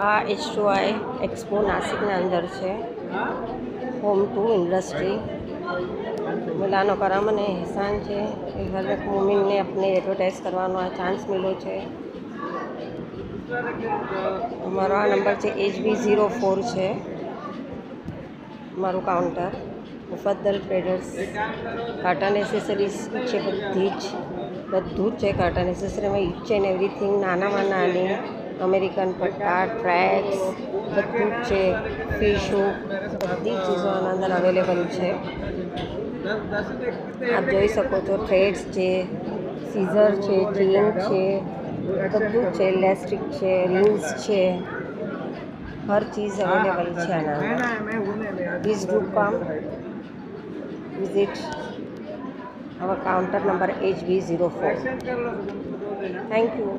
આ H2I expo नासिकના અંદર છે. होम टू इंडस्ट्री मिलानो कराम ने एहसान है हर एक मोमिन ने अपने एडवर्टाइज करवानो आ चांस मिलो है. अमरो आ नंबर है HB04 है. मारू counter Mufaddal traders carton accessories है. बधु है कार्टन एसेसरी में ईच एंड एवरीथिंग नाना में नानी अमेरिकन पट्टा ट्रैक्स बधु है. फिश हुक बधी चीज़ों अंदर अवेलेबल है. आप જોઈ શકો છો થ્રેડ્સ છે, सीजर છે, ચેન છે, બધું છે, ઇલાસ્ટિક છે, રિંગ્સ છે, हर चीज़ अवेलेबल है आना. Please do come visit our counter number HB04. Thank you.